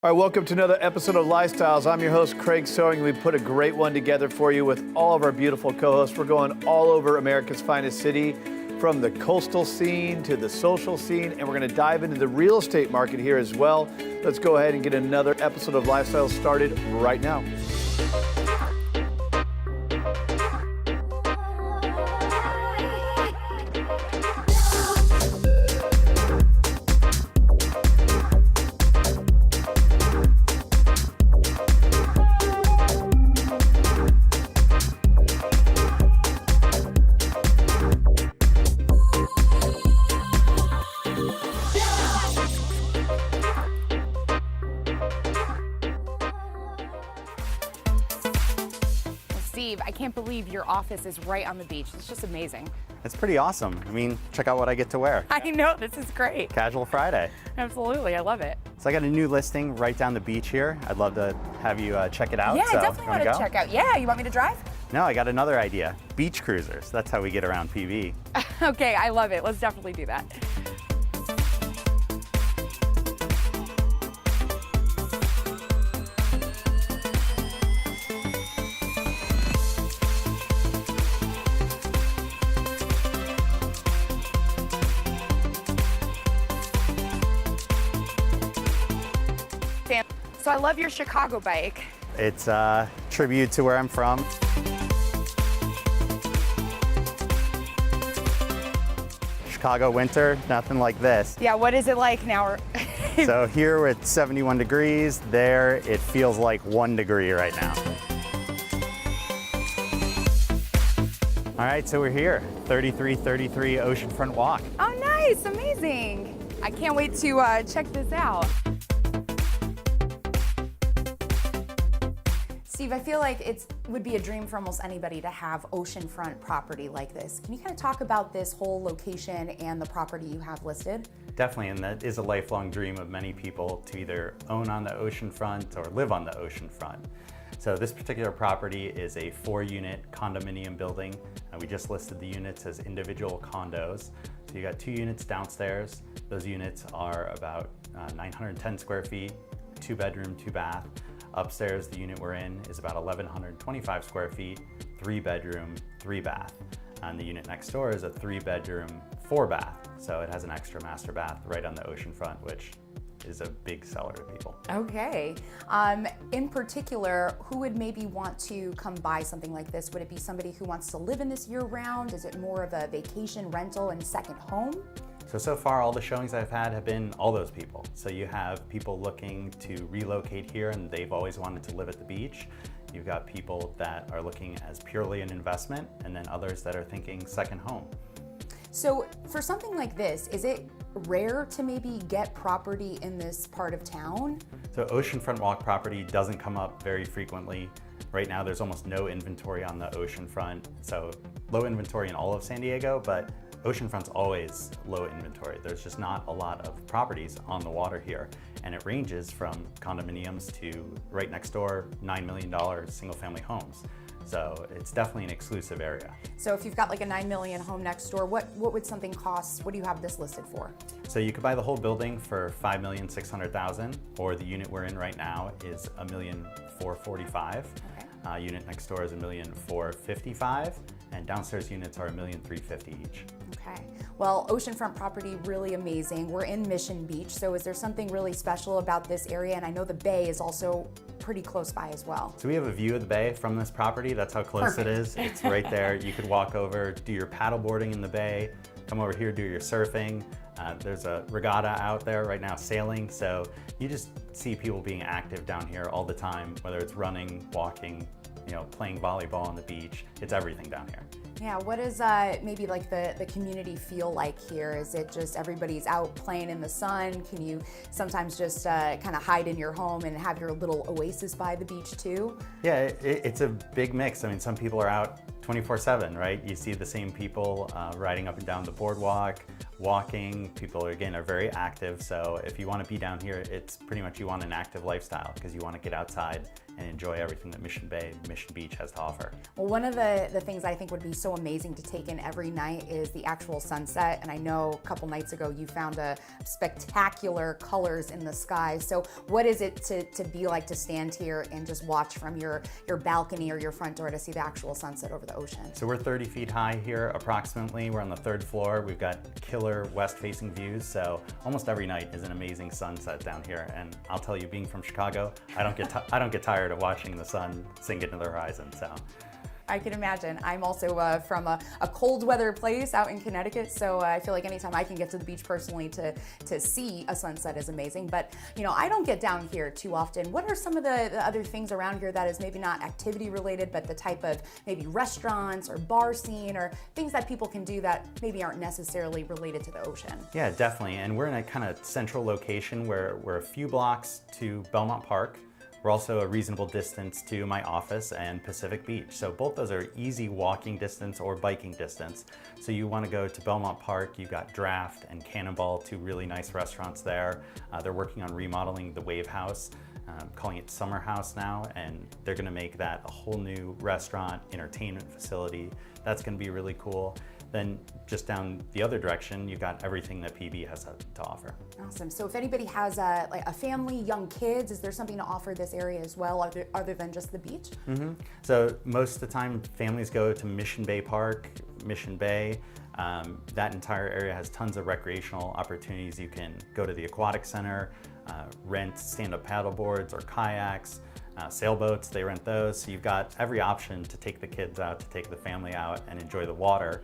All right, welcome to another episode of Lifestyles. I'm your host, Craig Sewing. We put a great one together for you with all of our beautiful co-hosts. We're going all over America's finest city, from the coastal scene to the social scene, and we're going to dive into the real estate market here as well. Let's go ahead and get another episode of Lifestyles started right now. I can't believe your office is right on the beach. It's just amazing. It's pretty awesome. I mean, check out what I get to wear. I know, this is great. Casual Friday. Absolutely, I love it. So I got a new listing right down the beach here. I'd love to have you check it out. Yeah, so, I definitely want to check out. Yeah, you want me to drive? No, I got another idea. Beach cruisers. That's how we get around PV. Okay, I love it. Let's definitely do that. So I love your Chicago bike. It's a tribute to where I'm from. Chicago winter, nothing like this. Yeah, what is it like now? So here we're at 71 degrees. There it feels like 1 degree right now. All right, so we're here, 3333 Oceanfront Walk. Oh, nice, amazing. I can't wait to check this out. Steve, I feel like it would be a dream for almost anybody to have oceanfront property like this. Can you kind of talk about this whole location and the property you have listed? Definitely, and that is a lifelong dream of many people to either own on the oceanfront or live on the oceanfront. So this particular property is a 4-unit condominium building, and we just listed the units as individual condos. So you got 2 units downstairs. Those units are about 910 square feet, 2 bedroom, 2 bath. Upstairs, the unit we're in is about 1,125 square feet, 3 bedroom, 3 bath. And the unit next door is a 3 bedroom, 4 bath. So it has an extra master bath right on the oceanfront, which is a big seller to people. Okay. In particular, who would maybe want to come buy something like this? Would it be somebody who wants to live in this year round? Is it more of a vacation rental and second home? So far all the showings I've had have been all those people. So you have people looking to relocate here and they've always wanted to live at the beach. You've got people that are looking as purely an investment, and then others that are thinking second home. So for something like this, is it rare to maybe get property in this part of town? So oceanfront walk property doesn't come up very frequently. Right now there's almost no inventory on the oceanfront. So low inventory in all of San Diego, but oceanfront's always low inventory. There's just not a lot of properties on the water here. And it ranges from condominiums to right next door, $9 million single family homes. So it's definitely an exclusive area. So if you've got like a 9 million home next door, what would something cost? What do you have this listed for? So you could buy the whole building for $5,600,000, or the unit we're in right now is $1,445,000. Okay. Unit next door is $1,455,000, and downstairs units are $1,350,000 each. Okay. Well, oceanfront property, really amazing. We're in Mission Beach, so is there something really special about this area? And I know the bay is also pretty close by as well. So we have a view of the bay from this property. That's how close Perfect. it is. It's right there. You could walk over, do your paddle boarding in the bay, come over here, do your surfing. There's a regatta out there right now sailing. So you just see people being active down here all the time, whether it's running, walking, playing volleyball on the beach. It's everything down here. Yeah, what does maybe like the community feel like here? Is it just everybody's out playing in the sun? Can you sometimes just kind of hide in your home and have your little oasis by the beach too? Yeah, it's a big mix. I mean, some people are out 24/7, right? You see the same people riding up and down the boardwalk, walking. People, again, are very active. So if you want to be down here, it's pretty much you want an active lifestyle because you want to get outside and enjoy everything that Mission Bay, Mission Beach has to offer. Well, one of the things I think would be so amazing to take in every night is the actual sunset. And I know a couple nights ago you found a spectacular colors in the sky. So what is it to be like to stand here and just watch from your balcony or your front door to see the actual sunset over the ocean? So we're 30 feet high here approximately. We're on the 3rd floor. We've got killer west-facing views. So almost every night is an amazing sunset down here. And I'll tell you, being from Chicago, I don't get tired of watching the sun sink into the horizon. So I can imagine. I'm also from a cold weather place out in Connecticut, so I feel like anytime I can get to the beach personally to see a sunset is amazing. But you know, I don't get down here too often. What are some of the other things around here that is maybe not activity related, but the type of maybe restaurants or bar scene or things that people can do that maybe aren't necessarily related to the ocean? yeah, definitely. And we're in a kind of central location where we're a few blocks to Belmont Park. We're also a reasonable distance to my office and Pacific Beach. So both those are easy walking distance or biking distance. So you want to go to Belmont Park, you've got Draft and Cannonball, 2 really nice restaurants there. They're working on remodeling the Wave House, calling it Summer House now, and they're going to make that a whole new restaurant, entertainment facility. That's going to be really cool. Then just down the other direction, you've got everything that PB has to offer. Awesome. So if anybody has a family, young kids, is there something to offer this area as well, other than just the beach? Mm-hmm. So most of the time, families go to Mission Bay Park, Mission Bay. That entire area has tons of recreational opportunities. You can go to the aquatic center, rent stand-up paddle boards or kayaks. Sailboats, they rent those. So you've got every option to take the kids out, to take the family out and enjoy the water.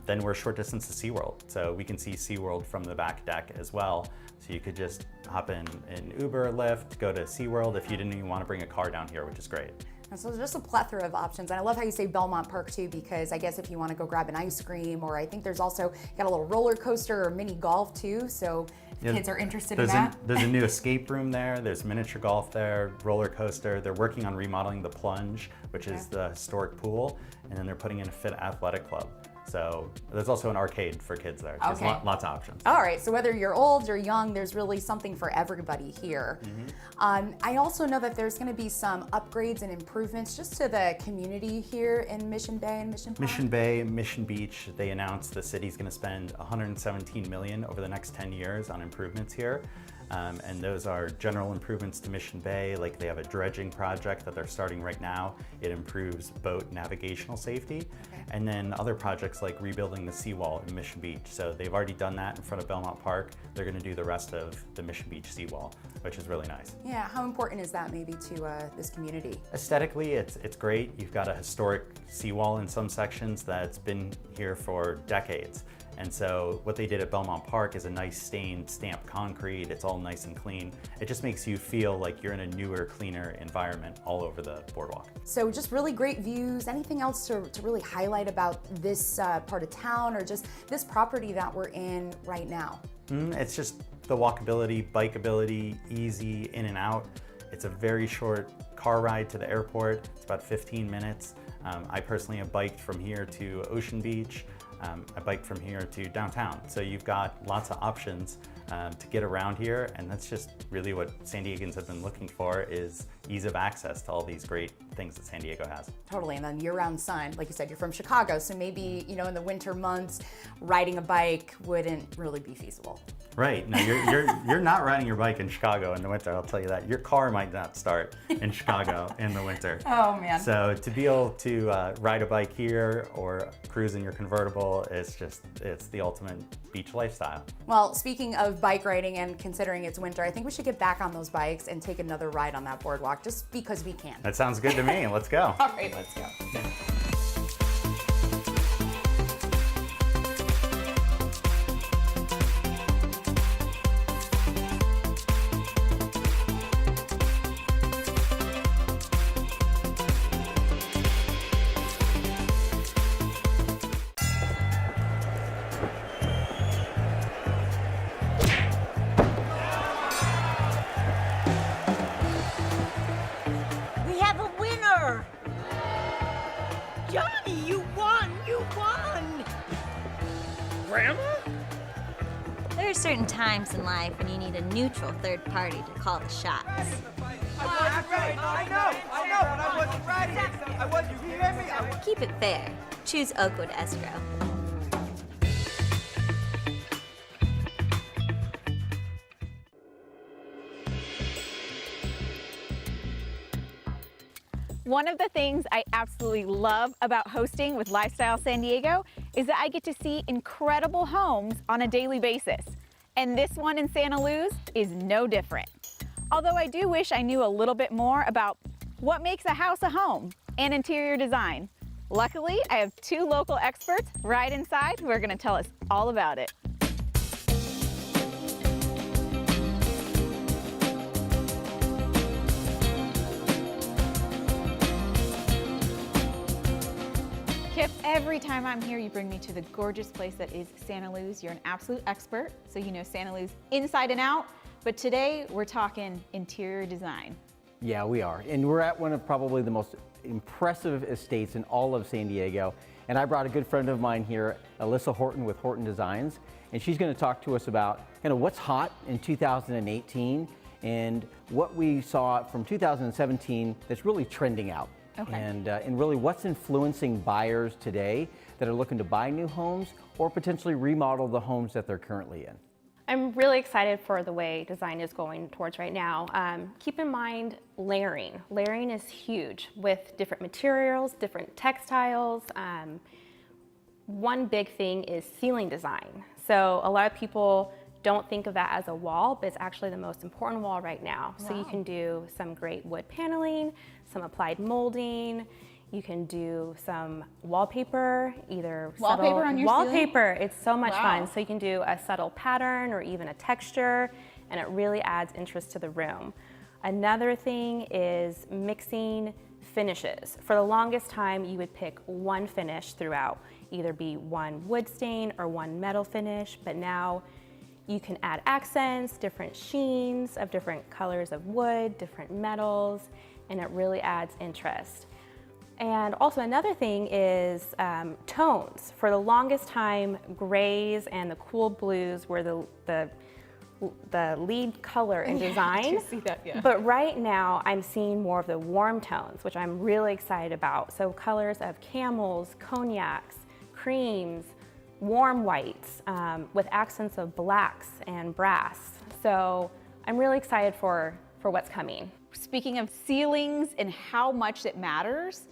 Then we're a short distance to SeaWorld. So we can see SeaWorld from the back deck as well. So you could just hop in an Uber, Lyft, go to SeaWorld if you didn't even want to bring a car down here, which is great. And so there's just a plethora of options. And I love how you say Belmont Park too, because I guess if you want to go grab an ice cream, or I think there's also got a little roller coaster or mini golf too. So if kids are interested in that. There's a new escape room there. There's miniature golf there, roller coaster. They're working on remodeling the Plunge, which is the historic pool. And then they're putting in a fit athletic club. So there's also an arcade for kids there. There's lots of options. All right, so whether you're old or young, there's really something for everybody here. Mm-hmm. I also know that there's going to be some upgrades and improvements just to the community here in Mission Bay and Mission Park. Mission Bay, Mission Beach, they announced the city's going to spend $117 million over the next 10 years on improvements here. And those are general improvements to Mission Bay, like they have a dredging project that they're starting right now. It improves boat navigational safety. Okay. And then other projects like rebuilding the seawall in Mission Beach. So they've already done that in front of Belmont Park. They're going to do the rest of the Mission Beach seawall, which is really nice. Yeah, how important is that maybe to this community? Aesthetically, it's great. You've got a historic seawall in some sections that's been here for decades. And so what they did at Belmont Park is a nice stained stamped concrete. It's all nice and clean. It just makes you feel like you're in a newer, cleaner environment all over the boardwalk. So just really great views. Anything else to really highlight about this part of town or just this property that we're in right now? It's just the walkability, bikeability, easy in and out. It's a very short car ride to the airport. It's about 15 minutes. I personally have biked from here to Ocean Beach. I biked from here to downtown. So you've got lots of options to get around here, and that's just really what San Diegans have been looking for, is ease of access to all these great things that San Diego has. Totally, and then year-round sun. Like you said, you're from Chicago, so maybe, you know, in the winter months, riding a bike wouldn't really be feasible. Right, no, you're not riding your bike in Chicago in the winter, I'll tell you that. Your car might not start in Chicago in the winter. Oh man. So to be able to ride a bike here or cruise in your convertible, it's the ultimate beach lifestyle. Well, speaking of bike riding and considering it's winter, I think we should get back on those bikes and take another ride on that boardwalk just because we can. That sounds good to me, let's go. All right, let's go. Johnny, you won! You won! Grandma? There are certain times in life when you need a neutral third party to call the shots. I know! Keep it fair. Choose Oakwood Escrow. One of the things I absolutely love about hosting with Lifestyle San Diego is that I get to see incredible homes on a daily basis. And this one in Santaluz is no different. Although I do wish I knew a little bit more about what makes a house a home and interior design. Luckily, I have two local experts right inside who are going to tell us all about it. Kip, every time I'm here, you bring me to the gorgeous place that is Santaluz. You're an absolute expert, so you know Santaluz inside and out. But today, we're talking interior design. Yeah, we are. And we're at one of probably the most impressive estates in all of San Diego. And I brought a good friend of mine here, Elissa Horton with Horton Designs. And she's going to talk to us about what's hot in 2018 and what we saw from 2017 that's really trending out. Okay. And really what's influencing buyers today that are looking to buy new homes or potentially remodel the homes that they're currently in. I'm really excited for the way design is going towards right now. Keep in mind layering. Layering is huge with different materials, different textiles. One big thing is ceiling design. So a lot of people don't think of that as a wall, but it's actually the most important wall right now. Wow. So you can do some great wood paneling, some applied molding. You can do some wallpaper, either wallpaper on your wallpaper. It's so much Wow. fun. So you can do a subtle pattern or even a texture, and it really adds interest to the room. Another thing is mixing finishes. For the longest time, you would pick one finish throughout, either be one wood stain or one metal finish, but now you can add accents, different sheens of different colors of wood, different metals, and it really adds interest. And also another thing is tones. For the longest time, grays and the cool blues were the lead color in design. I see that, yeah. But right now, I'm seeing more of the warm tones, which I'm really excited about. So colors of camels, cognacs, creams, warm whites, with accents of blacks and brass. So I'm really excited for what's coming. Speaking of ceilings and how much it matters,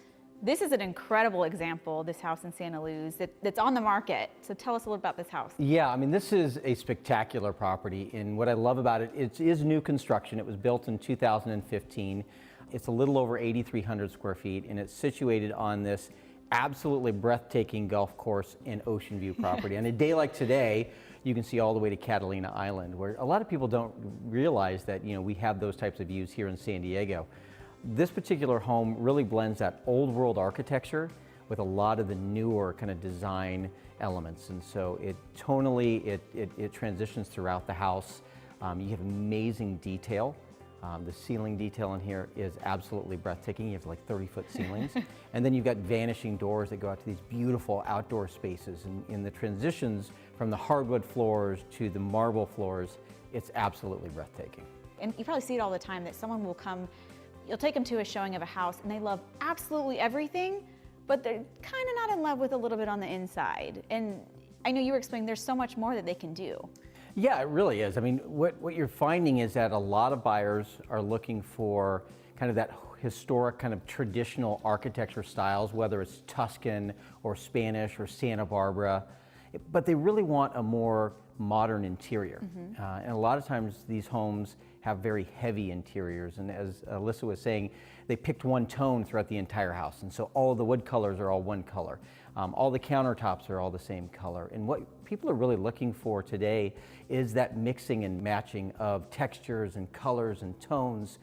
this is an incredible example, this house in Santaluz that's on the market. So tell us a little about this house. Yeah, I mean, this is a spectacular property, and what I love about it, it is new construction. It was built in 2015. It's a little over 8,300 square feet, and it's situated on this absolutely breathtaking golf course and ocean view property. On a day like today, you can see all the way to Catalina Island, where a lot of people don't realize that we have those types of views here in San Diego. This particular home really blends that old world architecture with a lot of the newer kind of design elements. And so it tonally, it transitions throughout the house. You have amazing detail. The ceiling detail in here is absolutely breathtaking. You have like 30-foot ceilings. And then you've got vanishing doors that go out to these beautiful outdoor spaces. And in the transitions from the hardwood floors to the marble floors, it's absolutely breathtaking. And you probably see it all the time that someone will come, you'll take them to a showing of a house and they love absolutely everything, but they're kind of not in love with a little bit on the inside. And I know you were explaining there's so much more that they can do. Yeah, it really is. I mean, what you're finding is that a lot of buyers are looking for kind of that historic kind of traditional architecture styles, whether it's Tuscan or Spanish or Santa Barbara, but they really want a more modern interior. And a lot of times these homes have very heavy interiors, and as Alyssa was saying, they picked one tone throughout the entire house, and so all of the wood colors are all one color. All the countertops are all the same color, and what people are really looking for today is that mixing and matching of textures and colors and tones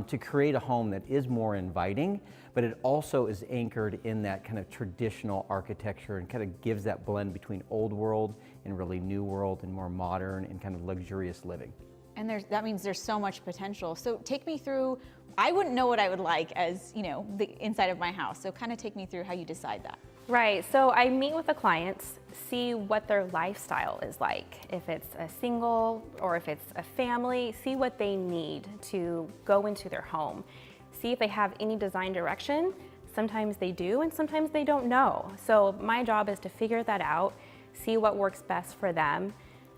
to create a home that is more inviting, but it also is anchored in that kind of traditional architecture and kind of gives that blend between old world and really new world and more modern and kind of luxurious living. And that means there's so much potential. So take me through, I wouldn't know what I would like as, the inside of my house. So kind of take me through how you decide that. Right, so I meet with the clients, see what their lifestyle is like. If it's a single or if it's a family, see what they need to go into their home. see if they have any design direction. Sometimes they do, and sometimes they don't know. So my job is to figure that out, see what works best for them.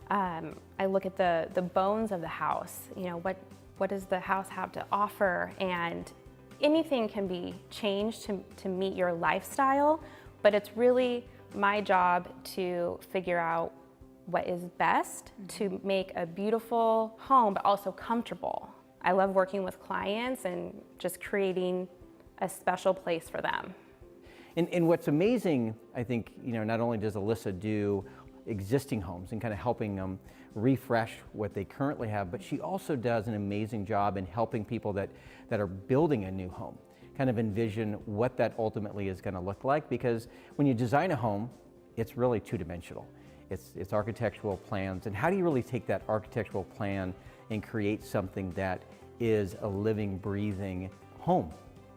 I look at the bones of the house. You know, what does the house have to offer? And anything can be changed to meet your lifestyle, but it's really my job to figure out what is best to make a beautiful home, but also comfortable. I love working with clients and just creating a special place for them. And what's amazing, I think, you know, not only does Elissa do existing homes and kind of helping them refresh what they currently have, but she also does an amazing job in helping people that are building a new home kind of envision what that ultimately is going to look like, because when you design a home, it's really two-dimensional. It's architectural plans, and how do you really take that architectural plan and create something that is a living, breathing home?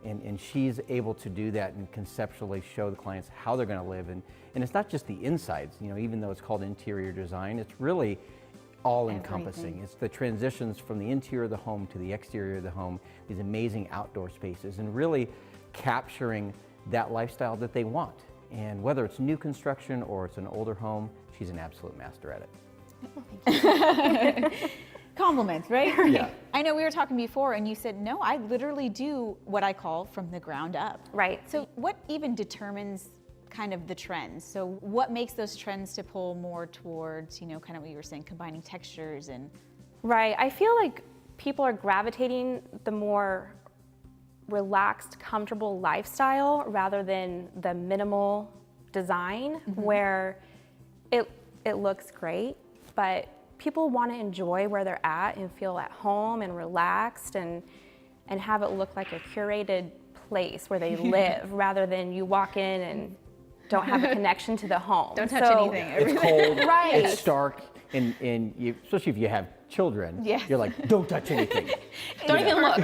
And she's able to do that and conceptually show the clients how they're going to live. And it's not just the insides, you know, even though it's called interior design, it's really all-encompassing. It's the transitions from the interior of the home to the exterior of the home, these amazing outdoor spaces, and really capturing that lifestyle that they want. And whether it's new construction or it's an older home, she's an absolute master at it. Compliments, right? Yeah. I know we were talking before and you said, no, I literally do what I call from the ground up. Right. So what even determines kind of the trends? So what makes those trends to pull more towards, you know, kind of what you were saying, combining textures and... Right. I feel like people are gravitating the more relaxed, comfortable lifestyle rather than the minimal design where it looks great, but people want to enjoy where they're at and feel at home and relaxed and have it look like a curated place where they live rather than you walk in and don't have a connection to the home. Don't touch anything. It's cold, Right. it's stark, and you, especially if you have children, you're like, don't touch anything. Don't even look.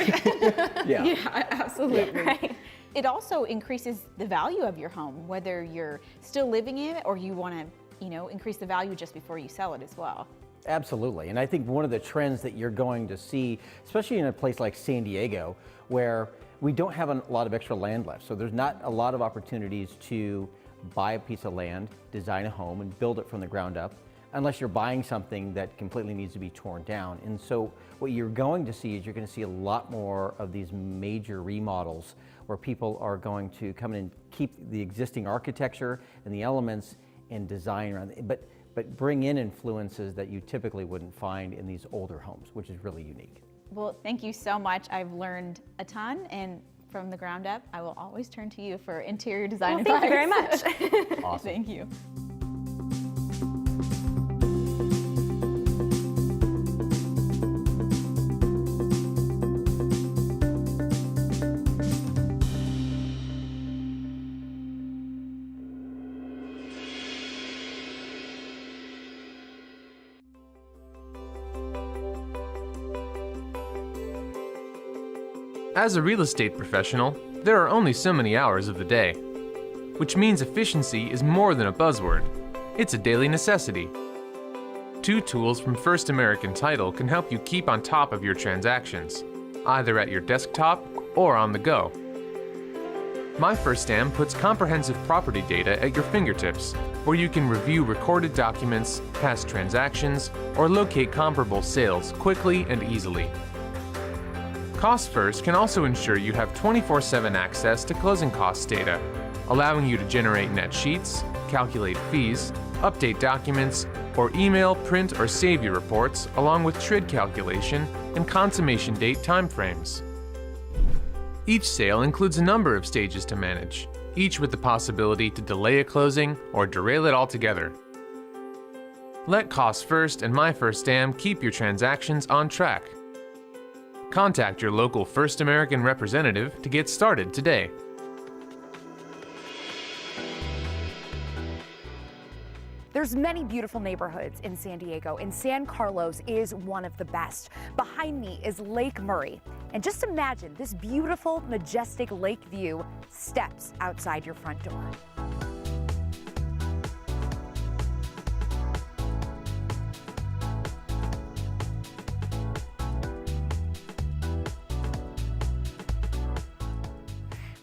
Yeah. Absolutely. Right. It also increases the value of your home, whether you're still living in it or you want to, you know, increase the value just before you sell it as well. Absolutely, and I think one of the trends that you're going to see, especially in a place like San Diego, where we don't have a lot of extra land left, so there's not a lot of opportunities to buy a piece of land, design a home, and build it from the ground up, unless you're buying something that completely needs to be torn down. And so what you're going to see is you're going to see a lot more of these major remodels where people are going to come in and keep the existing architecture and the elements and design around it, but bring in influences that you typically wouldn't find in these older homes, which is really unique. Well, thank you so much. I've learned a ton, and from the ground up, I will always turn to you for interior design advice. Thank you very much. Awesome. Thank you. As a real estate professional, there are only so many hours of the day, which means efficiency is more than a buzzword. It's a daily necessity. 2 tools from First American Title can help you keep on top of your transactions, either at your desktop or on the go. My First Am puts comprehensive property data at your fingertips, where you can review recorded documents, past transactions, or locate comparable sales quickly and easily. Cost First can also ensure you have 24/7 access to closing costs data, allowing you to generate net sheets, calculate fees, update documents, or email, print, or save your reports, along with TRID calculation and consummation date timeframes. Each sale includes a number of stages to manage, each with the possibility to delay a closing or derail it altogether. Let Cost First and My First Am keep your transactions on track. Contact your local First American representative to get started today. There's many beautiful neighborhoods in San Diego, and San Carlos is one of the best. Behind me is Lake Murray. And just imagine this beautiful, majestic lake view steps outside your front door.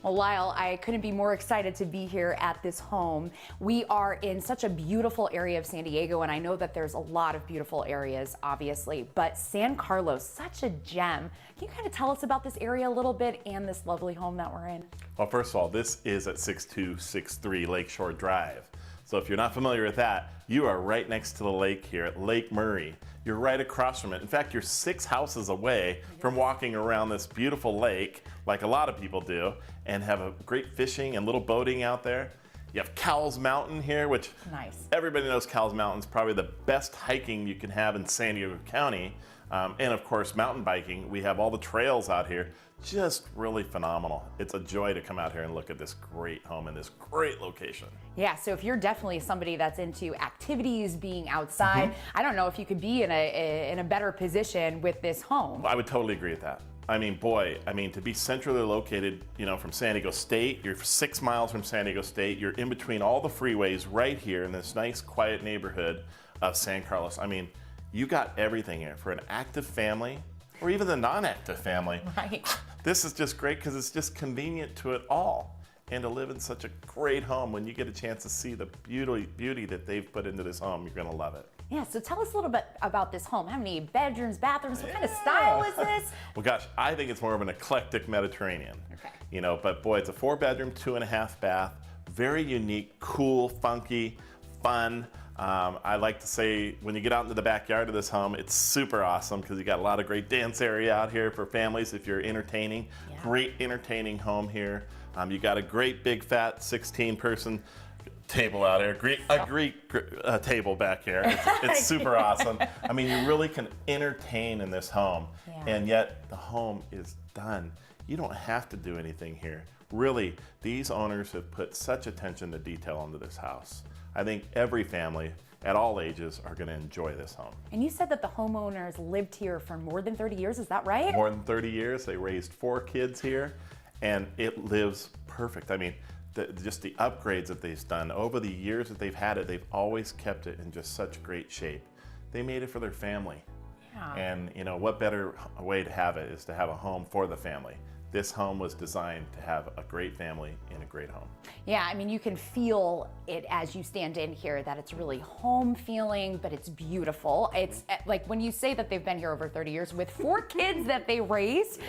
Well, Lyle, I couldn't be more excited to be here at this home. We are in such a beautiful area of San Diego, and I know that there's a lot of beautiful areas, obviously, but San Carlos, such a gem. Can you kind of tell us about this area a little bit and this lovely home that we're in? Well, first of all, this is at 6263 Lakeshore Drive. So if you're not familiar with that, you are right next to the lake here at Lake Murray. You're right across from it. In fact, you're 6 houses away from walking around this beautiful lake, like a lot of people do, and have a great fishing and little boating out there. You have Cowles Mountain here, which nice. Everybody knows Cowles Mountain is probably the best hiking you can have in San Diego County. And of course, mountain biking. We have all the trails out here. Just really phenomenal. It's a joy to come out here and look at this great home in this great location. Yeah, so if you're definitely somebody that's into activities, being outside, I don't know if you could be in a better position with this home. I would totally agree with that. I mean, boy, to be centrally located, from San Diego State, you're 6 miles from San Diego State, you're in between all the freeways right here in this nice, quiet neighborhood of San Carlos. You got everything here for an active family, or even the non-active family. Right. This is just great because it's just convenient to it all. And to live in such a great home, when you get a chance to see the beauty that they've put into this home, you're gonna love it. Yeah, so tell us a little bit about this home. How many bedrooms, bathrooms, what kind of style is this? Well, gosh, I think it's more of an eclectic Mediterranean. Okay. But boy, it's a 4-bedroom, 2.5 bath, very unique, cool, funky, fun. I like to say when you get out into the backyard of this home, it's super awesome because you got a lot of great dance area out here for families if you're entertaining. Yeah. Great entertaining home here. You got a great big fat 16-person table out here, a Greek table back here. It's super awesome. You really can entertain in this home, and yet the home is done. You don't have to do anything here. Really, these owners have put such attention to detail into this house. I think every family at all ages are going to enjoy this home. And you said that the homeowners lived here for more than 30 years, is that right? More than 30 years. They raised 4 kids here, and it lives perfect. Just the upgrades that they've done over the years that they've had it, they've always kept it in just such great shape. They made it for their family. Yeah. And what better way to have it is to have a home for the family. This home was designed to have a great family in a great home. Yeah, you can feel it as you stand in here that it's really home feeling, but it's beautiful. It's like when you say that they've been here over 30 years with 4 kids that they raised,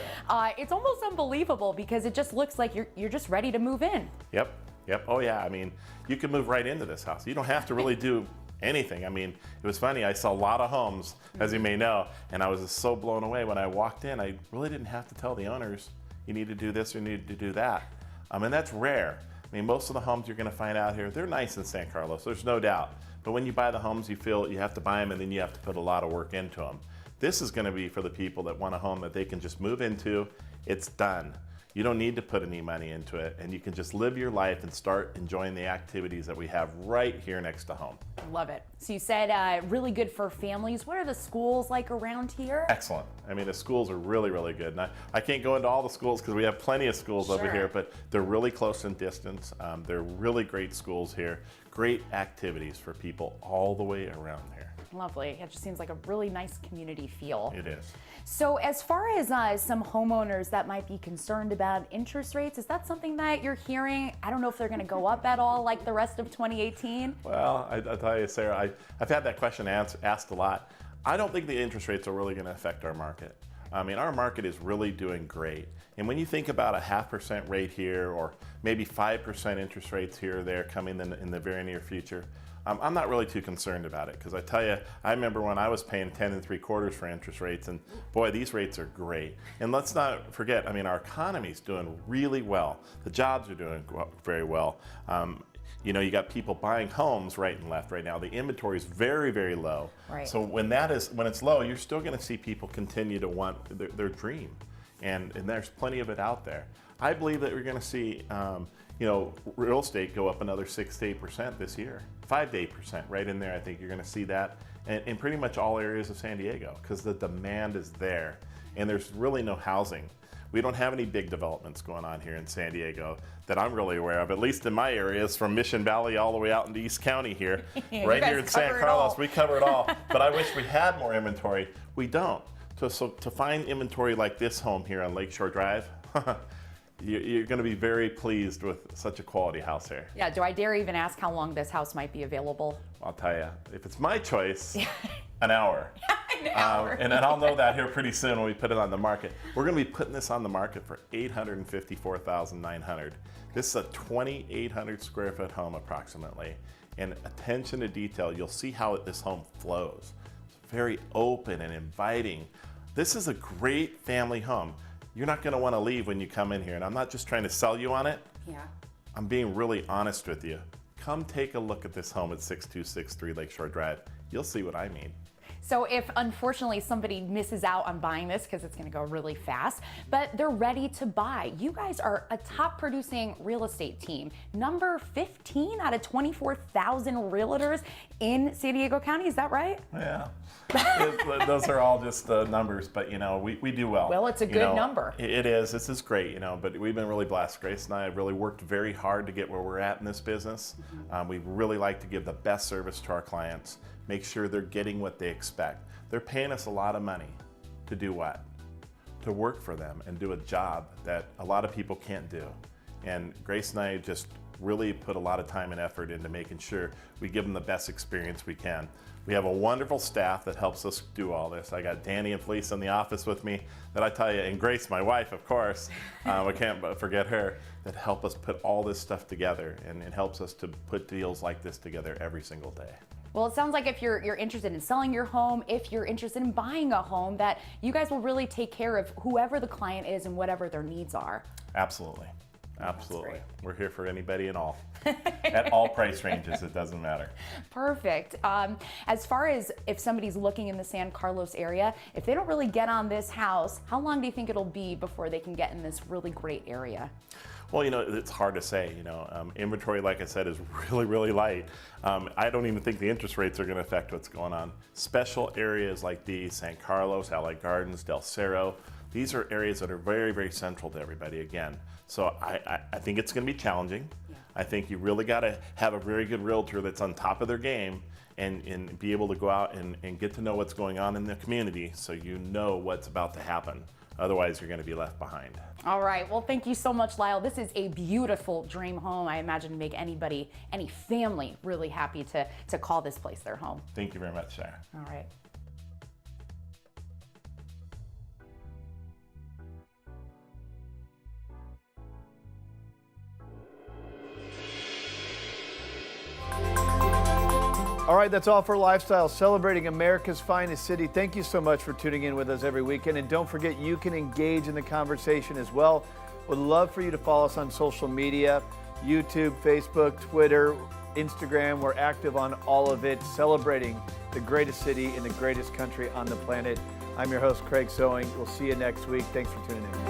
it's almost unbelievable because it just looks like you're just ready to move in. Yep. Oh yeah, you can move right into this house. You don't have to really do anything. It was funny, I saw a lot of homes, as you may know, and I was just so blown away when I walked in. I really didn't have to tell the owners, you need to do this or you need to do that. And that's rare. Most of the homes you're going to find out here, they're nice in San Carlos, there's no doubt. But when you buy the homes, you feel you have to buy them and then you have to put a lot of work into them. This is going to be for the people that want a home that they can just move into. It's done. You don't need to put any money into it, and you can just live your life and start enjoying the activities that we have right here next to home. Love it. So you said really good for families. What are the schools like around here? Excellent. The schools are really, really good. And I can't go into all the schools because we have plenty of schools over here, but they're really close in distance. They're really great schools here. Great activities for people all the way around here. Lovely. It just seems like a really nice community feel. It is. So as far as some homeowners that might be concerned about interest rates, is that something that you're hearing? I don't know if they're going to go up at all like the rest of 2018. Well, I'll tell you, Sarah, I've had that question asked a lot. I don't think the interest rates are really going to affect our market. Our market is really doing great. And when you think about a 0.5% rate here or maybe 5% interest rates here or there coming in the very near future, I'm not really too concerned about it because I tell you, I remember when I was paying 10 3/4 for interest rates, and boy, these rates are great. And let's not forget, our economy's doing really well. The jobs are doing very well. You got people buying homes right and left right now. The inventory is very, very low. Right. So when it's low, you're still going to see people continue to want their dream, and there's plenty of it out there. I believe that we're going to see real estate go up another 6 to 8% this year. 5 to 8% right in there. I think you're going to see that in pretty much all areas of San Diego because the demand is there and there's really no housing. We don't have any big developments going on here in San Diego that I'm really aware of, at least in my areas from Mission Valley all the way out into East County here. Right here in San Carlos, we cover it all. But I wish we had more inventory. We don't. So to find inventory like this home here on Lakeshore Drive, you're going to be very pleased with such a quality house here. Yeah, do I dare even ask how long this house might be available? I'll tell you, if it's my choice, an hour. An hour. And then I'll know that here pretty soon when we put it on the market. We're going to be putting this on the market for $854,900. This is a 2,800 square foot home approximately. And attention to detail, you'll see how this home flows. It's very open and inviting. This is a great family home. You're not going to want to leave when you come in here. And I'm not just trying to sell you on it. Yeah. I'm being really honest with you. Come take a look at this home at 6263 Lakeshore Drive. You'll see what I mean. So if unfortunately somebody misses out on buying this because it's going to go really fast, but they're ready to buy, you guys are a top producing real estate team, number 15 out of 24,000 realtors in San Diego County. Is that right? Yeah. Those are all just numbers, but you know, we do well. Well, it's a good number. It is. This is great, you know, but we've been really blessed. Grace and I have really worked very hard to get where we're at in this business. We really like to give the best service to our clients, make sure they're getting what they expect. They're paying us a lot of money to do what? To work for them and do a job that a lot of people can't do. And Grace and I just really put a lot of time and effort into making sure we give them the best experience we can. We have a wonderful staff that helps us do all this. I got Danny and Felice in the office with me that I tell you, and Grace, my wife, of course, I can't forget her, that help us put all this stuff together, and it helps us to put deals like this together every single day. Well, it sounds like if you're interested in selling your home, if you're interested in buying a home, that you guys will really take care of whoever the client is and whatever their needs are. Absolutely. Absolutely. We're here for anybody and all. At all price ranges, it doesn't matter. Perfect. As far as if somebody's looking in the San Carlos area, if they don't really get on this house, how long do you think it'll be before they can get in this really great area? Well, you know, it's hard to say. You know, inventory, like I said, is really, really light. I don't even think the interest rates are going to affect what's going on. Special areas like these, San Carlos, Allied Gardens, Del Cerro, these are areas that are very, very central to everybody again. So I think it's going to be challenging. Yeah. I think you really got to have a very good realtor that's on top of their game and be able to go out and get to know what's going on in the community so you know what's about to happen. Otherwise, you're going to be left behind. All right. Well, thank you so much, Lyle. This is a beautiful dream home. I imagine make anybody, any family, really happy to call this place their home. Thank you very much, Sarah. All right. All right, that's all for Lifestyle, celebrating America's finest city. Thank you so much for tuning in with us every weekend. And don't forget, you can engage in the conversation as well. Would love for you to follow us on social media, YouTube, Facebook, Twitter, Instagram. We're active on all of it, celebrating the greatest city in the greatest country on the planet. I'm your host, Craig Sewing. We'll see you next week. Thanks for tuning in.